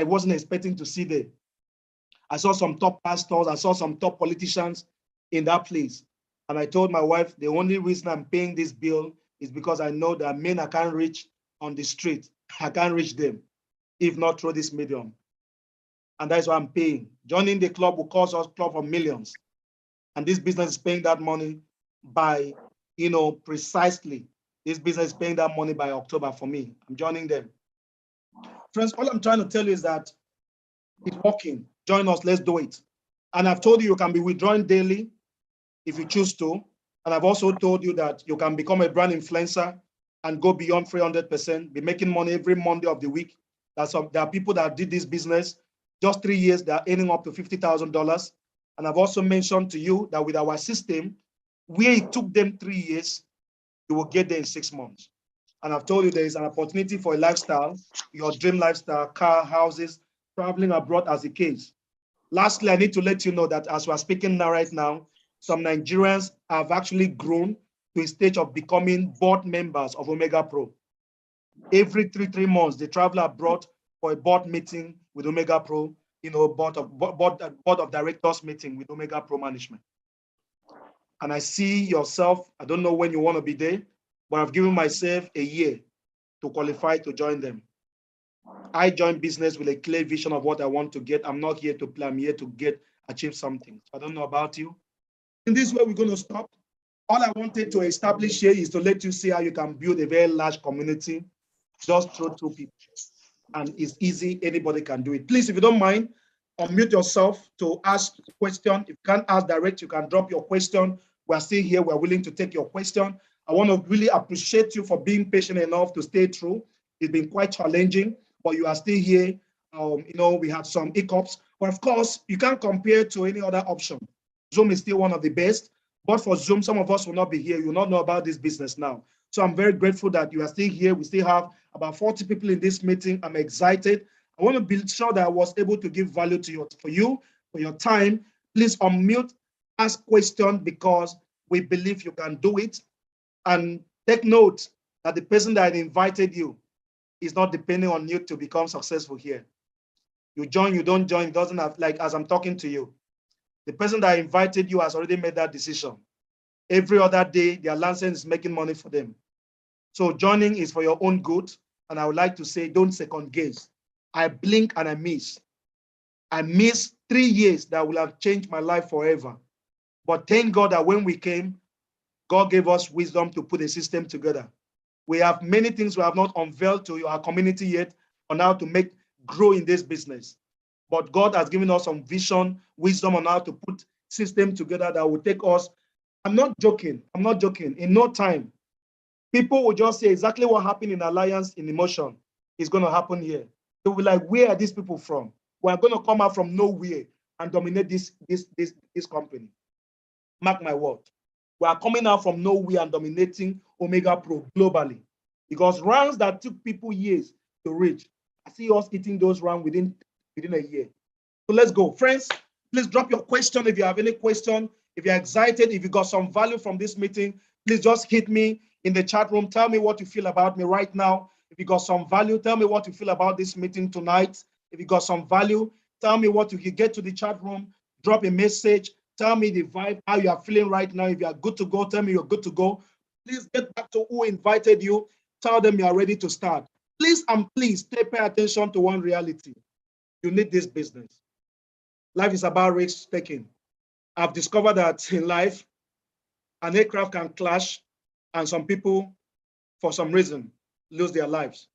wasn't expecting to see there. I saw some top pastors, I saw some top politicians in that place. And I told my wife, the only reason I'm paying this bill is because I know that men I can't reach on the street. I can't reach them, if not through this medium. And that's why I'm paying. Joining the club will cost us club of millions. And this business is paying that money by, precisely. This business is paying that money by October for me. I'm joining them. Friends, all I'm trying to tell you is that it's working. Join us, let's do it. And I've told you can be withdrawing daily if you choose to. And I've also told you that you can become a brand influencer and go beyond 300%, be making money every Monday of the week. There are people that did this business, just 3 years, they're earning up to $50,000. And I've also mentioned to you that with our system, where it took them 3 years, you will get there in 6 months. And I've told you there is an opportunity for a lifestyle, your dream lifestyle, car, houses, traveling abroad as the case. Lastly, I need to let you know that as we're speaking now, right now, some Nigerians have actually grown to a stage of becoming board members of Omega Pro. Every three months, they travel abroad for a board meeting with Omega Pro, board of directors meeting with Omega Pro management. And I see yourself, I don't know when you want to be there, but I've given myself a year to qualify to join them. I join business with a clear vision of what I want to get. I'm not here to play, I'm here to achieve something. So I don't know about you. In this way, we're going to stop. All I wanted to establish here is to let you see how you can build a very large community just through 2 people. And it's easy, anybody can do it. Please, if you don't mind, unmute yourself to ask a question. If you can't ask direct, you can drop your question. We're still here, we're willing to take your question. I want to really appreciate you for being patient enough to stay through. It's been quite challenging, but you are still here. We had some hiccups, but of course, you can't compare to any other option. Zoom is still one of the best, but for Zoom, some of us will not be here. You will not know about this business now. So I'm very grateful that you are still here. We still have about 40 people in this meeting. I'm excited. I want to be sure that I was able to give value to you, for your time. Please unmute, ask questions, because we believe you can do it. And take note that the person that invited you is not depending on you to become successful here. You join, you don't join, doesn't have, like as I'm talking to you. The person that invited you has already made that decision. Every other day, their license is making money for them. So joining is for your own good. And I would like to say, don't second guess. I blink and I miss. I missed 3 years that will have changed my life forever. But thank God that when we came, God gave us wisdom to put a system together. We have many things we have not unveiled to our community yet on how to grow in this business. But God has given us some vision, wisdom on how to put system together that will take us. I'm not joking. I'm not joking. In no time, people will just say exactly what happened in Alliance in Emotion is going to happen here. They'll be like, where are these people from? We're going to come out from nowhere and dominate this company. Mark my word. We are coming out from nowhere and dominating Omega Pro globally. Because rounds that took people years to reach, I see us hitting those rounds within a year. So let's go. Friends, please drop your question if you have any question. If you're excited, if you got some value from this meeting, please just hit me in the chat room. Tell me what you feel about me right now. If you got some value, tell me what you feel about this meeting tonight. If you got some value, tell me what you can get to the chat room. Drop a message. Tell me the vibe, how you are feeling right now. If you are good to go, tell me you're good to go. Please get back to who invited you. Tell them you are ready to start. Please and please pay attention to one reality. You need this business. Life is about risk taking. I've discovered that in life, an aircraft can crash and some people, for some reason, lose their lives.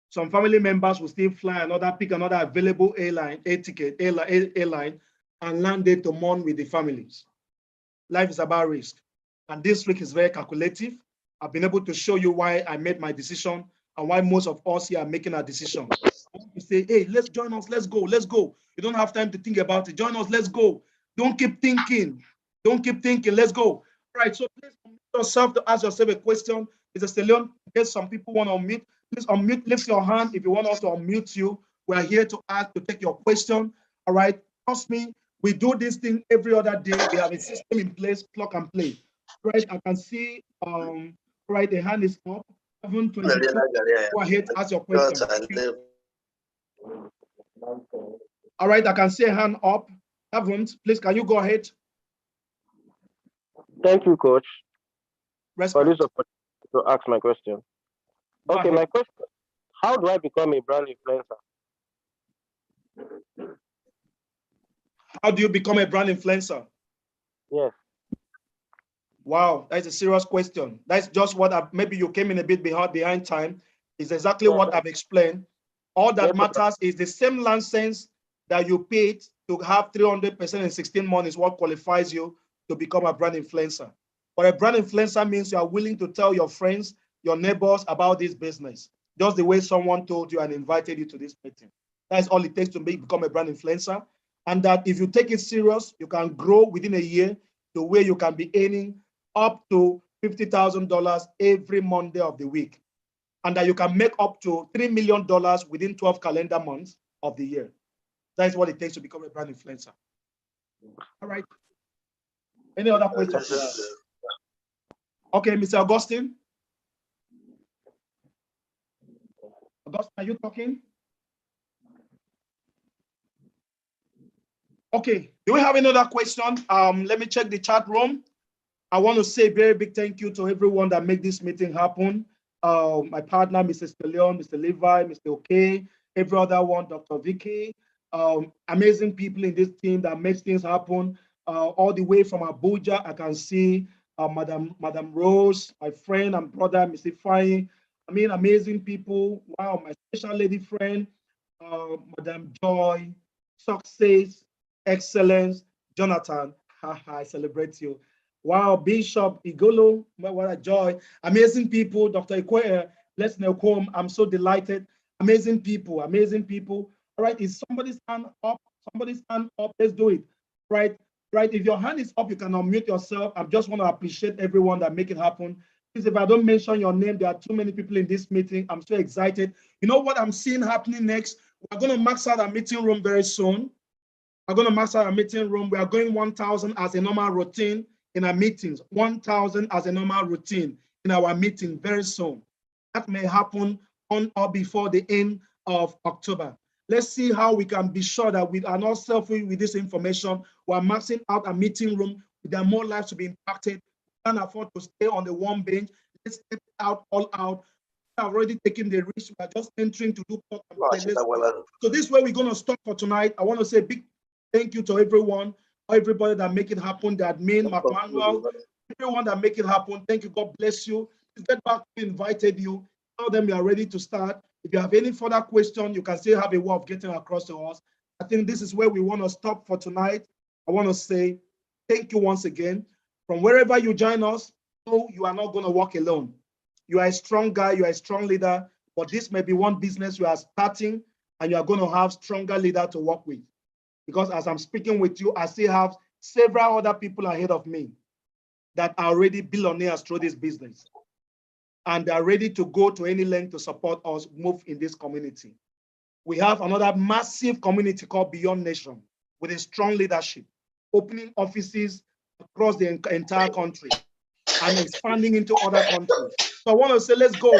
Some family members will still fly pick another available airline, airline, and land there to mourn with the families. Life is about risk. And this risk is very calculative. I've been able to show you why I made my decision and why most of us here are making a decision. You say, hey, let's join us, let's go, let's go. You don't have time to think about it. Join us, let's go. Don't keep thinking. Don't keep thinking, let's go. All right, so please unmute yourself to ask yourself a question. Mr. Stallone, yes, some people want to unmute. Please unmute, lift your hand if you want us to unmute you. We're here to take your question. All right, trust me, we do this thing every other day. We have a system in place, plug and play. Right, I can see, right, the hand is up. 722. Go ahead, ask your question. All right, I can see a hand up. Haven't, please, can you go ahead? Thank you, Coach, Respect. for this opportunity to ask my question. Okay, my question, how do I become a brand influencer? How do you become a brand influencer? Yes. Wow, that's a serious question. That's just what maybe you came in a bit behind time. Is exactly what I've explained. All that matters is the same license that you paid to have 300% in 16 months is what qualifies you to become a brand influencer. But a brand influencer means you are willing to tell your friends, your neighbors about this business, just the way someone told you and invited you to this meeting. That's all it takes to become a brand influencer. And that if you take it serious, you can grow within a year to where you can be earning up to $50,000 every Monday of the week. And that you can make up to $3 million within 12 calendar months of the year. That is what it takes to become a brand influencer. All right. Any other questions? Okay, Mr. Augustine. Augustine, are you talking? Okay, do we have another question? Let me check the chat room. I want to say a very big thank you to everyone that made this meeting happen. My partner, Mr. Stallone, Mr. Levi, Mr. Okay, every other one, Dr. Vicky, amazing people in this team that makes things happen. All the way from Abuja, I can see Madam Rose, my friend and brother, Mr. Fai. I mean, amazing people. Wow, my special lady friend, Madam Joy, Success, Excellence, Jonathan. I celebrate you. Wow, Bishop Igolo, what a joy. Amazing people, Dr. Ikwe, let's know home. I'm so delighted. Amazing people, amazing people. All right, is somebody's hand up? Somebody's hand up, let's do it. Right, right. If your hand is up, you can unmute yourself. I just want to appreciate everyone that make it happen. Please, if I don't mention your name, there are too many people in this meeting. I'm so excited. You know what I'm seeing happening next? We're going to max out our meeting room very soon. We're going to max out our meeting room. We are going 1,000 as a normal routine in our meetings, 1,000 as a normal routine in our meeting very soon. That may happen on or before the end of October. Let's see how we can be sure that we are not selfish with this information. We're maxing out a meeting room. There are more lives to be impacted. We can't afford to stay on the one bench. Let's step out, all out. We have already taken the risk. We are just entering to do talk. So this is where we're going to stop for tonight. I want to say a big thank you to everyone, everybody that make it happen, the admin, Mark Manuel, everyone that make it happen. Thank you. God bless you. Please get back. We invited you. Tell them you are ready to start. If you have any further question, you can still have a way of getting across to us. I think this is where we want to stop for tonight. I want to say thank you once again. From wherever you join us, no, you are not going to walk alone. You are a strong guy, you are a strong leader, but this may be one business you are starting and you are going to have stronger leader to work with. Because as I'm speaking with you, I still have several other people ahead of me that are already billionaires through this business. And they are ready to go to any length to support us move in this community. We have another massive community called Beyond Nation with a strong leadership, opening offices across the entire country and expanding into other countries. So I want to say, let's go.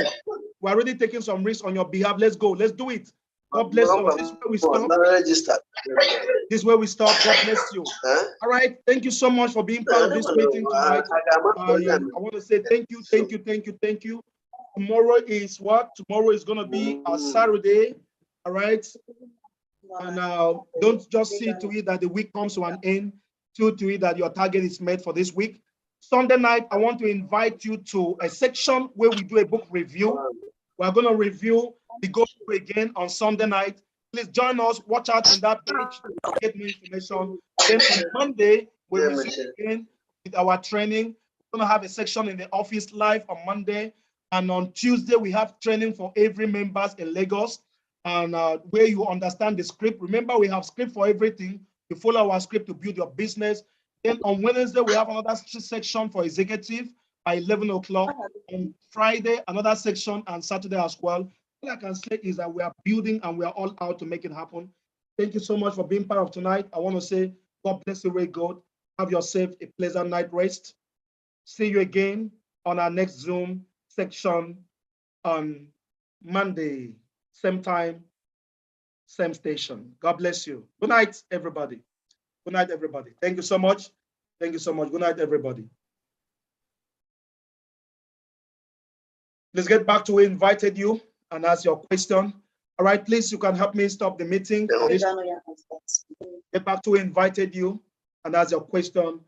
We're already taking some risks on your behalf. Let's go. Let's do it. God bless you. This is where we stop. This is where we stop. God bless you. All right. Thank you so much for being part of this meeting tonight. I want to say thank you, thank you, thank you, thank you. Tomorrow is what? Tomorrow is going to be a Saturday. All right. And don't just see to it that the week comes to an end. See to it that your target is met for this week. Sunday night, I want to invite you to a section where we do a book review. We're going to review the gospel again on Sunday night. Please join us. Watch out on that page to get more information. Then on Monday, we resume again with our training. We're going to have a section in the office live on Monday. And on Tuesday, we have training for every members in Lagos. And where you understand the script. Remember, we have script for everything. You follow our script to build your business. Then on Wednesday, we have another section for executive by 11 o'clock. On Friday, another section, and Saturday as well. All I can say is that we are building and we are all out to make it happen. Thank you so much for being part of tonight. I want to say, God bless you, very good. Have yourself a pleasant night rest. See you again on our next Zoom section on Monday, same time, same station. God bless you. Good night, everybody. Good night, everybody. Thank you so much. Thank you so much. Good night, everybody. Let's get back to who invited you and ask your question. All right, please, you can help me stop the meeting. Get back to who invited you and ask your question.